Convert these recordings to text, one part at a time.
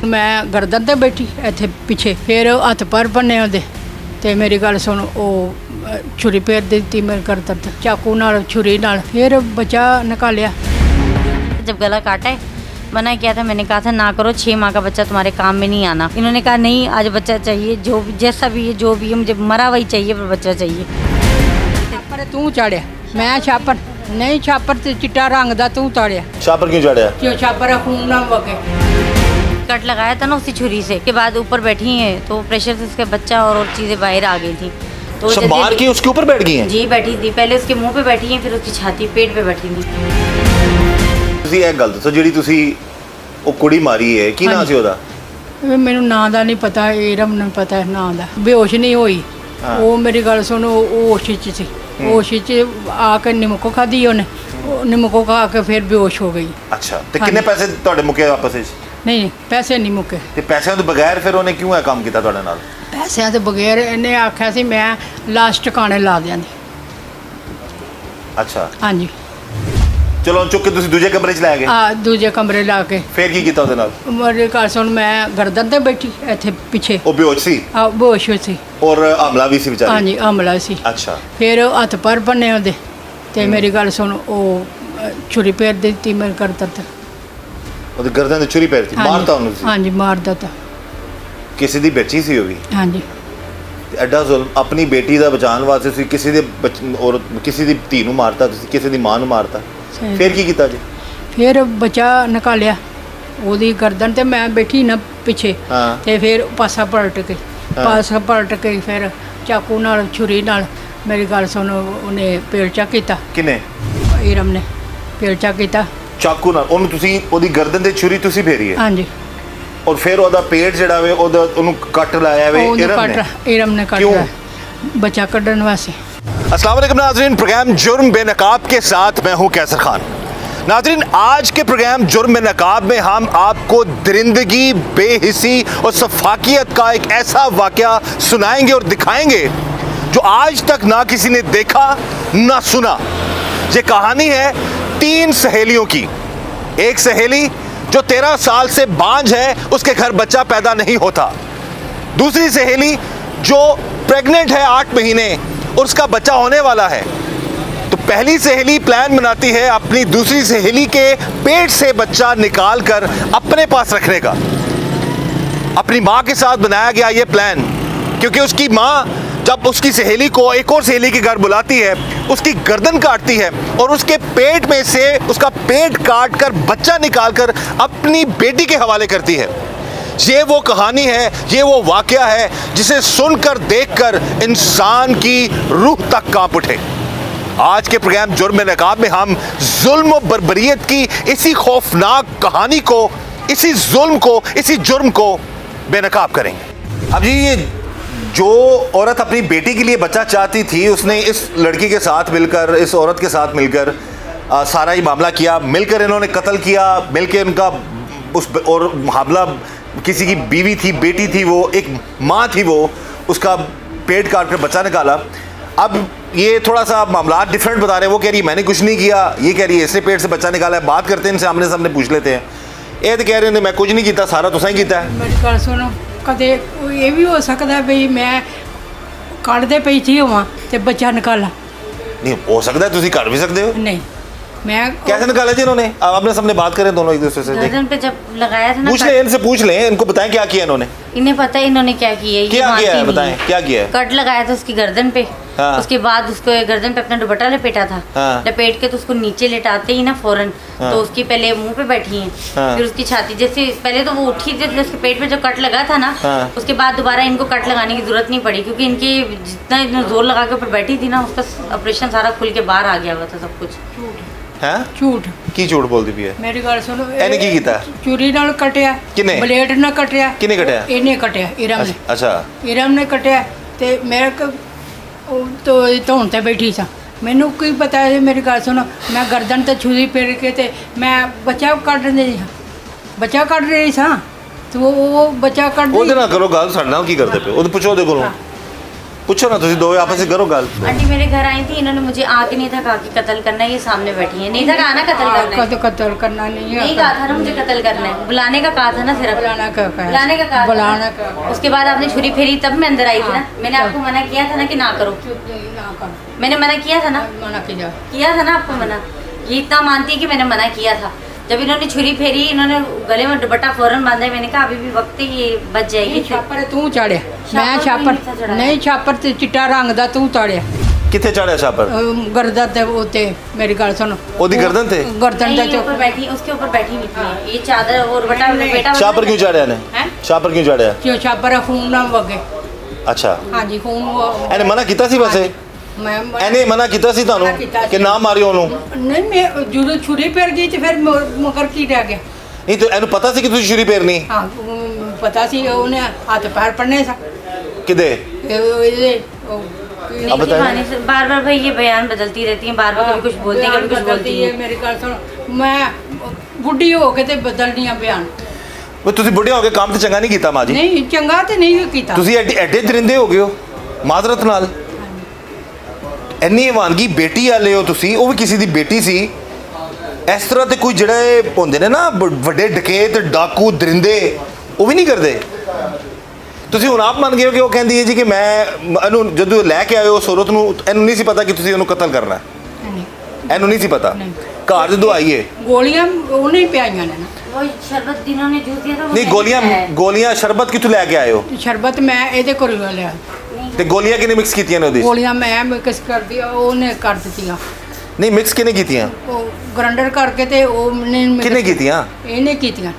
मैं गर्दन ते बैठी इत्थे पिछे, फिर हत्थ पैर भन्ने ओहदे ते मेरी गल सुन, वो छुरी फेर दी मेरे गर्दन ते चाकू नाल छुरी नाल, फिर बच्चा निकालिया। जब गला काटा है मना किया था, मैंने कहा था ना करो, 6 माह का बच्चा तुम्हारे काम में नहीं आना। इन्होंने कहा नहीं, आज बच्चा चाहिए, जो जैसा भी है, जो भी है, मुझे मरा वही चाहिए पर बच्चा चाहिए। छापर तू चाड़िया, मैं छापर नहीं, छापर ते चिट्टा रंग दा तू चाड़िया। छापर क्यों चाड़िया? क्यों छापर खून ना वगे। कट लगाया था ना उसी छुरी से, के बाद ऊपर बैठी है तो प्रेशर से उसका बच्चा और चीज़ें बाहर आ गई थी, तो सब मार के उसके ऊपर बैठ गई हैं? जी बैठी थी, पहले उसके मुंह पे बैठी है, फिर उसकी छाती पेट पे बैठी थी। ਤੁਸੀਂ एक गल दसो, ਜਿਹੜੀ ਤੁਸੀਂ ਉਹ ਕੁੜੀ ਮਾਰੀ है, की नाम ਸੀ ਉਹਦਾ? ਮੈਨੂੰ ਨਾਂ ਦਾ ਨਹੀਂ ਪਤਾ, ਏਰਮ ਨੂੰ ਪਤਾ ਹੈ ਨਾਂ ਦਾ। ਬੇਹੋਸ਼ ਨਹੀਂ ਹੋਈ ਉਹ, ਮੇਰੀ ਗੱਲ ਸੁਣੋ, ਉਹ ਹੋਸ਼ 'ਚ ਸੀ, ਹੋਸ਼ 'ਚ ਆ ਕੇ ਨਿਮਕੋ ਖਾਦੀ ਉਹਨੇ, ਨਿਮਕੋ ਖਾ ਕੇ ਫਿਰ ਬੇਹੋਸ਼ ਹੋ ਗਈ। ਅੱਛਾ, ਤੇ ਕਿੰਨੇ ਪੈਸੇ ਤੁਹਾਡੇ ਮੁੱਕੇ ਆਪਸ ਵਿੱਚ? ਨਹੀਂ, ਪੈਸੇ ਨਹੀਂ ਮੁੱਕੇ। ਤੇ ਪੈਸਿਆਂ ਤੋਂ ਬਗੈਰ ਫਿਰ ਉਹਨੇ ਕਿਉਂ ਇਹ ਕੰਮ ਕੀਤਾ ਤੁਹਾਡੇ ਨਾਲ? ਪੈਸਿਆਂ ਤੋਂ ਬਗੈਰ ਇਹਨੇ ਆਖਿਆ ਸੀ ਮੈਂ ਲਾਸਟ ਟਿਕਾਣੇ ਲਾ ਦਿਆਂਗੀ। ਅੱਛਾ, ਹਾਂਜੀ। ਚਲੋ ਚੁੱਕ ਕੇ ਤੁਸੀਂ ਦੂਜੇ ਕਮਰੇ 'ਚ ਲੈ ਗਏ? ਹਾਂ, ਦੂਜੇ ਕਮਰੇ ਲਾ ਕੇ। ਫਿਰ ਕੀ ਕੀਤਾ ਉਹਦੇ ਨਾਲ? ਮੇਰੀ ਗੱਲ ਸੁਣ, ਮੈਂ ਗਰਦਨ ਤੇ ਬੈਠੀ ਇੱਥੇ ਪਿੱਛੇ। ਉਹ ਬੇਹੋਸ਼ ਸੀ? ਹਾਂ, ਬੇਹੋਸ਼ ਸੀ। ਔਰ ਹਮਲਾ ਵੀ ਸੀ ਵਿਚਾਰੀ? ਹਾਂਜੀ, ਹਮਲਾ ਸੀ। ਅੱਛਾ, ਫਿਰ ਹੱਥ ਪੈਰ ਬੰਨੇ ਉਹਦੇ ਤੇ ਮੇਰੀ ਗੱਲ ਸੁਣ, ਉਹ ਛੁਰੀ ਫੇਰ ਦਿੱਤੀ ਮੇਰੇ ਗਰਦਨ ਤੇ। ਉਹਦੀ ਗਰਦਨ ਤੇ ਛੁਰੀ ਫੇਰਤੀ? ਮਾਰਤਾ ਉਹਨੂੰ ਸੀ? ਹਾਂਜੀ, ਮਾਰਦਾ ਤਾ। ਕਿਸੇ ਦੀ ਬੱਚੀ ਸੀ ਉਹ ਵੀ? ਹਾਂਜੀ। ਤੇ ਐਡਾ ਜ਼ੁਲਮ ਆਪਣੀ ਬੇਟੀ ਦਾ ਬਚਾਉਣ ਵਾਸਤੇ ਤੁਸੀਂ ਕਿਸੇ ਦੇ ਔਰ ਕਿਸੇ ਦੀ ਧੀ ਨੂੰ ਮਾਰਤਾ, ਤੁਸੀਂ ਕਿਸੇ ਦੀ ਮਾਂ ਨੂੰ ਮਾਰਤਾ, ਫਿਰ ਕੀ ਕੀਤਾ ਜੀ? ਫਿਰ ਬੱਚਾ ਨਿਕਾਲਿਆ ਉਹਦੀ ਗਰਦਨ ਤੇ, ਮੈਂ ਬੈਠੀ ਨਾ ਪਿੱਛੇ ਤੇ ਫਿਰ ਪਾਸਾ ਪਲਟ ਕੇ ਫਿਰ ਚਾਕੂ ਨਾਲ ਛੁਰੀ ਨਾਲ ਮੇਰੀ ਗੱਲ ਸੁਣ, ਉਹਨੇ ਪੇਲਚਾ ਕੀਤਾ। ਕਿਨੇ? ਈਰਮ ਨੇ ਪੇਲਚਾ ਕੀਤਾ ਚਾਕੂ ਨਾਲ। ਉਹਨੂੰ ਤੁਸੀਂ ਉਹਦੀ ਗਰਦਨ ਤੇ ਛੁਰੀ ਤੁਸੀਂ ਫੇਰੀ ਹੈ? ਹਾਂਜੀ। और फिर ਉਹਦਾ पेट ਜਿਹੜਾ ਵੇ ਉਹਨੂੰ ਕੱਟ ਲਾਇਆ ਵੇ ਈਰਮ ਨੇ ਕੱਟ ਲਿਆ बच्चा ਕੱਢਣ ਵਾਸਤੇ। अस्सलाम वालेकुम नाज़रीन, प्रोग्राम जुर्म बेनकाब के साथ मैं हूं कैसर खान। नाज़रीन, आज के प्रोग्राम जुर्म बेनकाब में हम आपको दरिंदगी, बेहिसी और सफाकियत का एक ऐसा वाक़या सुनाएंगे और दिखाएंगे जो आज तक ना किसी ने देखा ना सुना। ये कहानी है 3 सहेलियों की। एक सहेली जो 13 साल से बांझ है, उसके घर बच्चा पैदा नहीं होता। दूसरी सहेली जो प्रेग्नेंट है 8 महीने और उसका बच्चा होने वाला है। तो पहली सहेली प्लान बनाती है अपनी दूसरी सहेली के पेट से बच्चा निकाल कर अपने पास रखने का। अपनी माँ के साथ बनाया गया ये प्लान, क्योंकि उसकी माँ जब उसकी सहेली को एक और सहेली के घर बुलाती है, उसकी गर्दन काटती है और उसके पेट में से उसका पेट काट कर बच्चा निकाल कर अपनी बेटी के हवाले करती है। ये वो कहानी है, ये वो वाक़या है जिसे सुनकर देखकर इंसान की रूह तक कांप उठे। आज के प्रोग्राम जुर्म नकाब में हम जुल्म और बर्बरियत की इसी खौफनाक कहानी को, इसी जुल्म को, इसी जुर्म को बेनकाब करेंगे। अब ये जो औरत अपनी बेटी के लिए बच्चा चाहती थी, उसने इस लड़की के साथ मिलकर, इस औरत के साथ मिलकर सारा ये मामला किया। मिलकर इन्होंने कत्ल किया, मिलकर उनका उस और मामला किसी की बीवी थी, बेटी थी, वो एक माँ थी, वो उसका पेट काट कर बच्चा निकाला। अब ये थोड़ा सा मामला डिफरेंट बता रहे हैं। वो कह रही है मैंने कुछ नहीं किया, ये कह रही है इसने पेट से बच्चा निकाला है। बात करते हैं इनसे, आमने सामने पूछ लेते हैं। ये तो कह रहे हैं मैं कुछ नहीं किया, सारा तुसां ही किया है। मेरी गल सुनो, कदे ये भी हो सकता है भाई मैं काटते पई थी वहाँ ते बच्चा निकाला। नहीं हो सकता है, तुसी काट भी सकते हो। नहीं, मैं कैसे निकाला जी इन्होंने? अब आपने सामने बात करें दोनों एक दूसरे से। गर्दन पे जब लगाया था ना, पूछ ले इनसे, पूछ ले इनको, बताएं क्या किया इन्होंने। इन्हें पता है इन्होंने क्या किया है। क्या किया है बताएं, क्या किया है? कट लगाया था उसकी गर्दन पे। हाँ। उसके बाद उसको गर्दन पे अपना दुपट्टा लपेटा था। हाँ। लपेट के तो उसको नीचे लेटाते ही ना फौरन, हाँ। तो उसकी पहले मुंह पे बैठी हैं। हाँ। फिर उसकी छाती, जैसे पहले तो वो उठी थी, उसके पेट में जो कट लगा था ना, हाँ। उसके बाद दोबारा इनको कट लगाने की जरूरत नहीं पड़ी, क्योंकि इनके जितना जोर लगा के ऊपर बैठी थी ना, उसका ऑपरेशन सारा खुल के बाहर आ गया हुआ था सब कुछ। हैं? झूठ की झूठ बोलती भी है। मेरी गल सुनो, ਇਹਨੇ ਕੀ ਕੀਤਾ? ਚੂਰੀ ਨਾਲ ਕਟਿਆ। ਕਿਨੇ? ਬਲੇਡ ਨਾਲ ਕਟਿਆ। ਕਿਨੇ ਕਟਿਆ? ਇਹਨੇ ਕਟਿਆ, ਈਰਮ ਨੇ। ਅੱਛਾ, ਈਰਮ ਨੇ ਕਟਿਆ ਤੇ ਮੇਰੇ ਤੋਂ ਧੌਣ ਤੇ ਬੈਠੀ ਸਾਂ। ਮੈਨੂੰ ਕੀ ਪਤਾ ਹੈ? ਮੇਰੀ ਗੱਲ ਸੁਣੋ, ਮੈਂ ਗਰਦਨ ਤੇ ਛੁਰੀ ਫੇਰ ਕੇ ਤੇ ਮੈਂ ਬੱਚਾ ਕੱਢ ਰਹੀ ਸਾਂ, ਬੱਚਾ ਕੱਢ ਰਹੀ ਸਾਂ ਤੇ ਉਹ ਬੱਚਾ ਕੱਢ ਉਹਦੇ ਨਾਲ ਕਰੋ ਗੱਲ, ਸਾਡੇ ਨਾਲ ਕੀ ਕਰਦੇ ਪਏ? ਉਹਦੇ ਪੁੱਛੋ ਉਹਦੇ ਕੋਲੋਂ। पूछो ना तुम दो आपस में करो गल। आंटी मेरे घर आई थी, इन्होंने मुझे आके नहीं था कहा कि कत्ल करना है, ये सामने बैठी है, नहीं था कहा ना कत्ल करना है, कत्ल करना नहीं नहीं कहा था ना मुझे कत्ल करना है, बुलाने का कहा था ना, सिर्फ बुलाना का बुलाने का। उसके बाद आपने छुरी फेरी तब मैं अंदर आई थी ना, मैंने आपको मना किया था ना कि ना करो, मैंने मना किया था ना, मना किया था ना आपको मना, ये इतना मानती है कि मैंने मना किया था। जब इन्होंने छुरी फेरी, इन्होंने गले में दुपट्टा फौरन बांधा, मैंने कहा अभी भी वक्त है ये बच जाएगी। छापर तू चाड़िया, मैं छापर नहीं, छापर ते चिट्टा रंग दा तू चाड़िया। किथे चढ़िया छापर? गर्दन ते उते मेरी गल सुनो, ओदी गर्दन ते, गर्दन ते ऊपर बैठी, उसके ऊपर बैठी हुई थी, ये चादर और दुपट्टा लपेटा। छापर क्यों चढ़िया ने? छापर क्यों चढ़िया? जो छापर खून ना वगे। अच्छा हाँ जी, खून एने मना कीता सी वैसे? एने मना कीता सी तानू कि ना मारियो ओनू? नहीं, मैं जो छुरी फेर गई ते फिर मगर की रह गया। नहीं तो एनु पता सी कि तुसी छुरी फेरनी? हाँ पता सी, उन्हें हाथ पैर पड़ने सा किदे? अब बताइए। बार बार भाई ये बयान बदलती रहती हैं, बार बार कभी कुछ बोलती है, कभी कुछ बोलती है। मेरी गल सुनो, मैं बुढ़ी हो के ते बदलनी है बयान। वो तुसी बुढ़े हो गए, काम ते चंगा नहीं कीता मां जी? नहीं चंगा ते नहीं कीता। तुसी एडे दरिंदे हो गए हो माजरत नाल। ਇੰਨੀ ਵਾਨਗੀ ਬੇਟੀ ਵਾਲੇ ਹੋ ਤੁਸੀਂ, ਉਹ ਵੀ ਕਿਸੇ ਦੀ ਬੇਟੀ ਸੀ। ਇਸ ਤਰ੍ਹਾਂ ਤੇ ਕੋਈ ਜਿਹੜੇ ਹੁੰਦੇ ਨੇ ਨਾ ਵੱਡੇ ਡਕੈਤ ਡਾਕੂ ਦਰਿੰਦੇ, ਉਹ ਵੀ ਨਹੀਂ ਕਰਦੇ। ਤੁਸੀਂ ਹੁਣ ਆਪ ਮੰਨ ਗਏ ਹੋ ਕਿ ਉਹ ਕਹਿੰਦੀ ਹੈ ਜੀ ਕਿ ਮੈਂ ਇਹਨੂੰ ਜਦੋਂ ਲੈ ਕੇ ਆਏ ਹੋ ਸੂਰਤ ਨੂੰ, ਇਹਨੂੰ ਨਹੀਂ ਸੀ ਪਤਾ ਕਿ ਤੁਸੀਂ ਉਹਨੂੰ ਕਤਲ ਕਰਨਾ ਹੈ? ਇਹਨੂੰ ਨਹੀਂ ਸੀ ਪਤਾ? ਘਰ ਜਦੋਂ ਆਈਏ ਗੋਲੀਆਂ ਉਹਨੇ ਹੀ ਪਿਆਈਆਂ ਨੇ ਨਾ, वो शरबत जिन्होंने जूस दिया था। नहीं गोलियां शरबत कितों लैके आए हो? शरबत मैं ਇਹਦੇ ਕੋਲੋਂ ਲਿਆ ਤੇ ਗੋਲੀਆਂ ਕਿਨੇ ਮਿਕਸ ਕੀਤੀਆਂ ਨੇ ਉਹਦੀ? ਗੋਲੀਆਂ ਮੈਂ ਮਿਕਸ ਕਰਦੀ, ਉਹਨੇ ਕਰ ਦਿੱਤੀਆਂ। ਨਹੀਂ ਮਿਕਸ ਕਿਨੇ ਕੀਤੀਆਂ? ਉਹ ਗ੍ਰਾਈਂਡਰ ਕਰਕੇ ਤੇ ਉਹ ਨੇ ਕਿਨੇ ਕੀਤੀਆਂ? ਇਹਨੇ ਕੀਤੀਆਂ।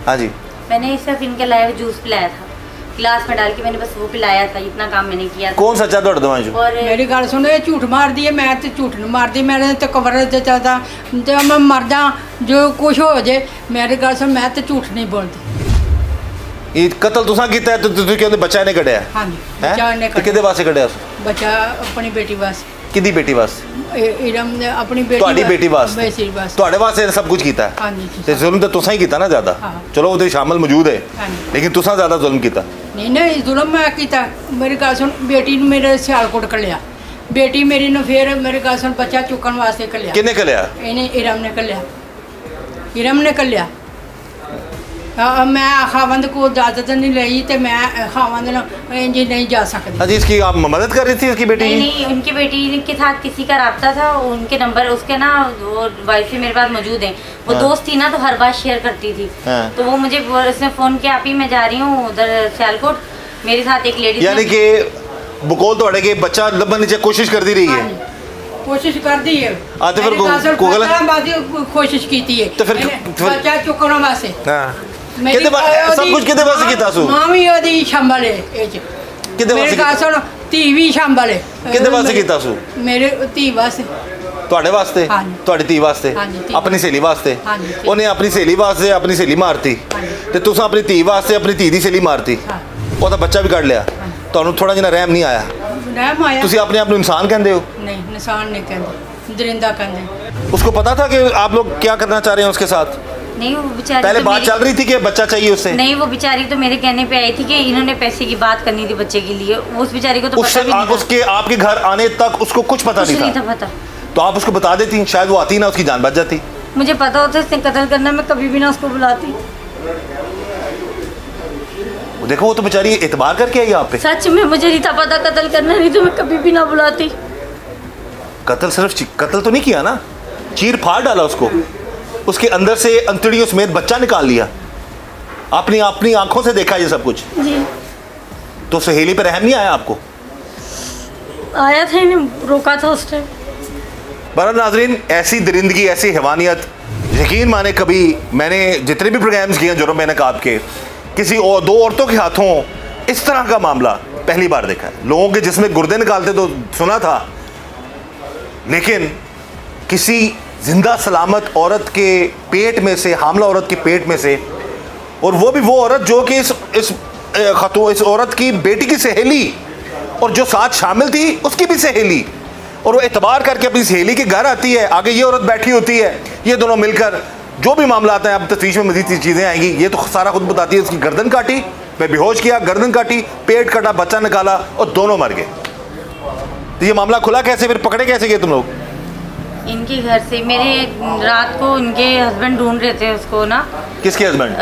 हाँ जी, मैंने सिर्फ इनके लाया हुआ जूस पिलाया था, गिलास में डाल के मैंने बस वो पिलाया था, इतना काम मैंने किया था। कौन सच्चा ਤੁਹਾਡੇ ਦੋਵਾਂ ਚੋਂ? और मेरी गल सुनो, ये झूठ मारदी है, मैं तो झूठ नहीं मारदी, मैंने तो कवर चाहता तो मैं मर जा, जो कुछ हो जाए। मेरी गल सुन, मैं तो झूठ नहीं बोलती। ਇਹ ਕਤਲ ਤੁਸੀਂ ਕੀਤਾ ਤੇ ਤੁਸੀਂ ਕਹਿੰਦੇ ਬੱਚਾ ਨੇ ਕੱਢਿਆ? हाँ जी, बच्चा ने ਤੇ ਕਿਹਦੇ ਵਾਸਤੇ ਕੱਢਿਆ? बच्चा अपनी बेटी वास्ते। ਕਿਹਦੀ ਬੇਟੀ ਵਾਸਤੇ? इरम ने अपनी बेटी, ਤੁਹਾਡੀ ਬੇਟੀ ਵਾਸਤੇ? बेटी वास्ते। ਤੁਹਾਡੇ ਵਾਸਤੇ ਸਭ ਕੁਝ ਕੀਤਾ? हाँ जी। ਤੇ ਜ਼ੁਲਮ ਤਾਂ ਤੁਸੀਂ ਹੀ ਕੀਤਾ ਨਾ ਜ਼ਿਆਦਾ। ਚਲੋ ਉਹਦੇ ਸ਼ਾਮਲ ਮੌਜੂਦ ਹੈ, ਲੇਕਿਨ ਤੁਸੀਂ ਜ਼ਿਆਦਾ ਜ਼ੁਲਮ ਕੀਤਾ। नहीं नहीं जुलम मैं किया। मेरी गल सुन, बेटी ने मेरे सियालकोट कलिया, बेटी मेरी ने फिर मेरी गल सुन बच्चा चुकन वास्ते कलिया। किने कलिया? इन्हें इरम ने कलिया, इरम ने कलिया। मैं खावंद को इजाजत नहीं ली तो मैं खावंद जी नहीं जा सकती। हाँ जी, इसकी आप मदद कर रही थी इसकी बेटी? नहीं, उनकी बेटी के साथ किसी का रब्ता था, उनके नंबर उसके ना वो वाइफ मेरे पास मौजूद है, वो दोस्त थी ना तो हर बात शेयर करती थी। तो वो मुझे उसने फ़ोन किया, आप ही मैं जा रही हूँ उधर सियालकोट, मेरे साथ एक लेडी। यानी कि बकौल तोड़े के बच्चा लभन नीचे कोशिश करती रही है? कोशिश करती है, तो फिर कोशिश की थी तो फिर बच्चा चुकन वास्ते। सब कुछ किदे वास्ते कीता सू? मां भी ओदी शामिल है, किदे वास्ते? मेरी सुन, धी भी शामिल है। किदे वास्ते कीता सू? मेरे धी वास्ते। ਤੁਹਾਡੇ ਵਾਸਤੇ? ਤੁਹਾਡੀ ਧੀ ਵਾਸਤੇ? ਆਪਣੀ ਸਹੇਲੀ ਵਾਸਤੇ? ਉਹਨੇ ਆਪਣੀ ਸਹੇਲੀ ਵਾਸਤੇ ਆਪਣੀ ਸਹੇਲੀ ਮਾਰਤੀ ਤੇ ਤੁਸੀਂ ਆਪਣੀ ਧੀ ਵਾਸਤੇ ਆਪਣੀ ਧੀ ਦੀ ਸਹੇਲੀ ਮਾਰਤੀ, ਉਹਦਾ ਬੱਚਾ ਵੀ ਕੱਢ ਲਿਆ। ਤੁਹਾਨੂੰ ਥੋੜਾ ਜਿਹਾ ਰਹਿਮ ਨਹੀਂ ਆਇਆ? रहम आया। ਤੁਸੀਂ ਆਪਣੇ ਆਪ ਨੂੰ ਇਨਸਾਨ ਕਹਿੰਦੇ ਹੋ? नहीं, इंसान नहीं कहते, दरिंदा कहते। उसको पता था कि आप लोग क्या करना चाह रहे हैं उसके साथ? नहीं, वो बेचारी पहले तो बात चल रही थी कि बच्चा चाहिए उससे? नहीं, वो बेचारी तो मेरे कहने पे आई थी कि इन्होंने पैसे की बात करनी थी बच्चे के लिए, उस बेचारी को तो पता भी नहीं था। उसके आपके घर आने तक उसको कुछ पता नहीं था? पता। तो आप उसको बता देती, शायद वो आती ना, उसकी जान बच जाती। मुझे पता होता इसने कत्ल करना, मैं कभी भी ना उसको बुलाती। देखो वो तो बेचारी एतबार करके आई आप पे। सच में मुझे नहीं था पता कत्ल करना, नहीं तो मैं कभी भी ना बुलाती। कत्ल सिर्फ कत्ल तो नहीं किया ना, चीर फाड़ डाला उसको, उसके अंदर से अंतड़ियों समेत बच्चा निकाल लिया। आपने अपनी आंखों से देखा ये सब कुछ जी। तो सहेली पर रहम नहीं आया आपको? आया था, इन्हें रोका था उस टाइम। बहरहाल नाजरीन, ऐसी दरिंदगी, ऐसी हैवानियत यकीन माने कभी मैंने जितने भी प्रोग्राम्स किए जुर्म बेनकाब के, किसी और दो औरतों के हाथों इस तरह का मामला पहली बार देखा है। लोगों के जिसमें गुर्दे निकालते तो सुना था, लेकिन किसी जिंदा सलामत औरत के पेट में से, हामला औरत के पेट में से, और वो भी वो औरत जो कि इस औरत की बेटी की सहेली और जो साथ शामिल थी उसकी भी सहेली, और वो एतबार करके अपनी सहेली के घर आती है, आगे ये औरत बैठी होती है, ये दोनों मिलकर जो भी मामला आता है, अब तफ्तीश में मज़ीद चीज़ें आएंगी, ये तो सारा खुद बताती है। उसकी गर्दन काटी, मैं बेहोश किया, गर्दन काटी, पेट काटा, बच्चा निकाला और दोनों मर गए। तो ये मामला खुला कैसे, फिर पकड़े कैसे गए तुम लोग? इनके घर से मेरे रात को इनके हस्बैंड ढूंढ रहे थे उसको ना। किसके हस्बैंड?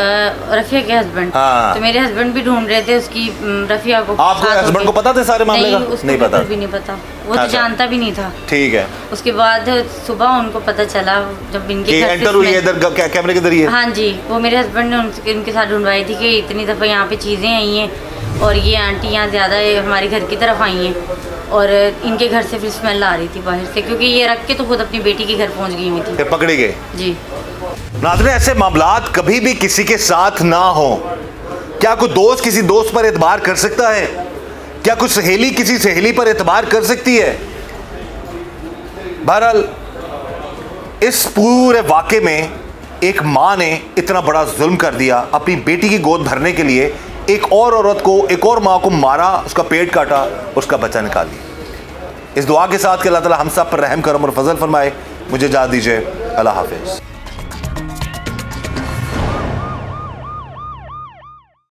रफिया के हस्बैंड। हाँ। तो मेरे हस्बैंड भी ढूंढ रहे थे उसकी रफिया को। आपको हस्बैंड को पता थे सारे मामले का? नहीं पता, भी नहीं पता, वो तो जानता भी नहीं था। ठीक है। उसके बाद सुबह उनको पता चला जब इनके घर एंटर हुई इधर कैमरे के जरिए। हाँ जी, वो मेरे हस्बैंड ने उनके साथ ढूंढवाई थी कि इतनी दफ़ा यहाँ पे चीज़ें आई हैं और ये आंटी यहाँ ज़्यादा हमारे घर की तरफ आई हैं और इनके घर से फिर स्मेल आ रही थी बाहर से, क्योंकि ये रख के तो खुद अपनी बेटी के घर पहुँच गई हुई थी। फिर पकड़े गए? जी। नाज़रीन, ऐसे मामलात कभी भी किसी के साथ ना हो। क्या कोई दोस्त किसी दोस्त पर एतबार कर सकता है? क्या कोई सहेली किसी सहेली पर एतबार कर सकती है? बहरहाल इस पूरे वाक़े में एक माँ ने इतना बड़ा जुल्म कर दिया, अपनी बेटी की गोद भरने के लिए एक और औरत को, एक और माँ को मारा, उसका पेट काटा, उसका बच्चा निकाल लिया। इस दुआ के साथ कि अल्लाह ताला हम सब पर रहम करम और फजल फरमाए। मुझे इजाज़त दीजिए। अल्लाह हाफिज़।